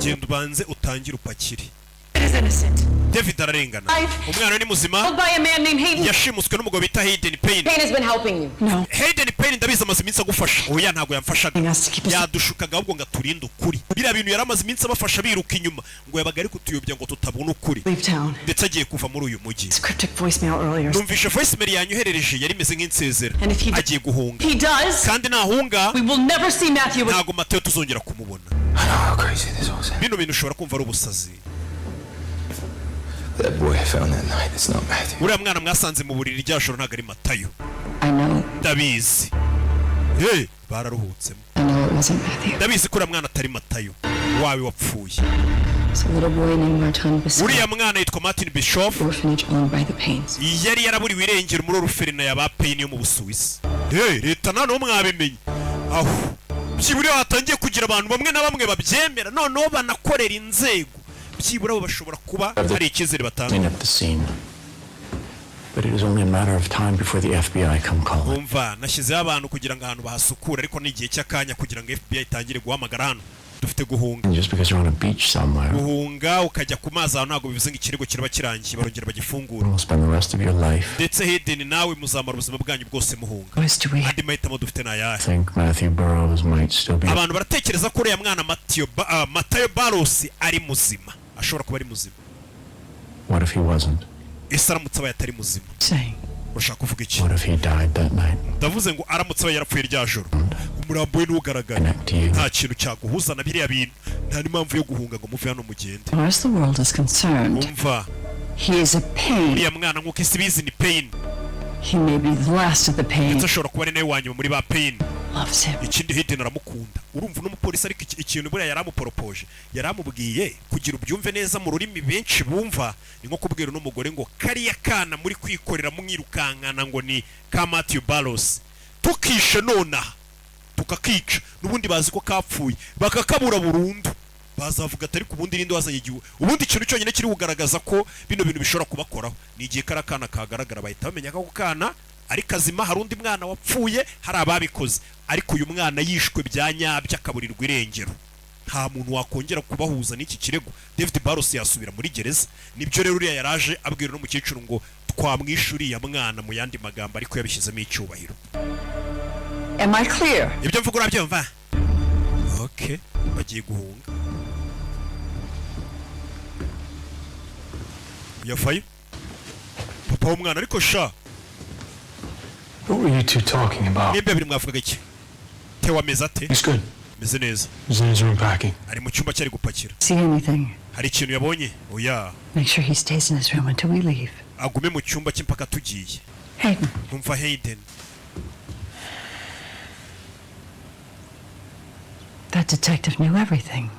genda ubanze utangire upakire. Is innocent. David ararengana. Umwana ni muzima. By a man named Hayden. Yashimuswe n'umugabo bita Hayden Payne. Hayden has been helping you. No. Hayden Payne ndabizi amaze iminsi agufasha. Oya ntago yamfashaga. Yadushukaga ahubwo ngo aturinde ukuri. Biriya bintu yaramaze iminsi abafasha biruka inyuma ngo yabaga ari kutuyobya ngo tutabona ukuri. Ndetse agiye kuva muri uyu mujyi. Numvishe voicemail yanyoherereje yari imeze nk'insezera. Agiye guhunga. Kandi nahunga ntago Mateo tuzongera kumubona. Bino bintu ushobora kumva ari ubusazi. That boy I found that night, it's not Matthew. Uriya mwana mwasanze mu buriri rya joro ntago ari Matayo. I know. Ndabizi. Bararuhutsemo. I know it wasn't Matthew. Ndabizi ko uriya mwana atari Matayo. Wawe wapfuye. It's a little boy named Martin Bishop. Uriya mwana yitwa Martin Bishop. Orphanage owned by the Paynes. Yari yaraburiwe irengero muri orphelinat ya ba Payne yo mu Busuwisi. Leta nano mwabimenye. Aho. Byiburi hatangiye kugira abantu bamwe na bamwe babyemera noneho banakorera inzego. Byibura bashobora kuba ari ikizere batanga. But it was only a matter of time before the FBI come calling. Umva nashyizeho abantu kugira ngo ahantu bahasukura ariko n'igihe cy'akanya kugira ngo FBI itangire guhamagara hano. Dufite guhunga. Just because you're on a beach somewhere. Guhunga ukajya ku mazi aho ntago bivuze ngo ikirego kiraba kirangiye barongera bagifungura. You'll spend the rest of your life. Ndetse Hayden nawe muzamara ubuzima bwanyu bwose muhunga. Andi mahitamo dufite n'ayahe. I think Matthew Burrows might still be. Abantu baratekereza ko uriya mwana Matayo Burrows ari muzima. Ashobora kuba ari muzima. What if he wasn't? Ese aramutse abaye atari muzima. Urashaka kuvuga iki? What if he died that night? Ndavuze ngo aramutse abaye yarapfuye rya joro. Umurambo we n'ugaragara. Nta kintu cyaguhuza na biriya bintu. Nta n'impamvu yo guhunga ngo muve hano mugende. As the world is concerned, umva. He is a pain. Uriya mwana nk'uko isi bizi ni Payne. He may be the last of the Payne. Ndetse ashobora kuba ari nawe wanyuma muri ba Payne. Loves him. Ikindi Hayden aramukunda. Urumva n'umupolisi ariko ikintu buriya yaramuporopoje. Yaramubwiye kugira ubyumve neza mu rurimi benshi bumva ni nko kubwira n'umugore ngo kariya kana muri kwikorera mwirukankana ngo ni ka Matthew Burrows. Tukishe nona tukakica n'ubundi bazi ko kapfuye bakakabura burundu. Bazavuga atari ku bundi rindi wazanye igihe. Ubundi ikintu cyonyine kiri kugaragaza ko bino bintu bishobora kubakoraho ni igihe karakana kagaragara bahita bamenya ko kana ari kazima hari undi mwana wapfuye hari ababikoze ariko uyu mwana yishwe byanyabya akaburirwa irengero. Nta muntu wakongera kubahuza n'iki kirego. David Burrows yasubira muri gereza. Nibyo rero uriya yaraje abwira n'umukecuru ngo twamwishuriye mwana mu yandi magambo ariko yabishyizemo icyubahiro. Am I clear? Ibyo mvuga urabyumva? Okay, bagiye guhunga. Yafaye? Papa w'umwana ariko sha. What were you two talking about? Niba biri mwavugaga iki? Tewa meza ate? He's good. Meze neza. He's in his room packing. Ari mu cyumba cyari gupakira. See anything? Hari ikintu yabonye? Oya. Make sure he stays in his room until we leave. Agume mu cyumba cy'impaka tugiye. Hayden. Umva Hayden. That detective knew everything.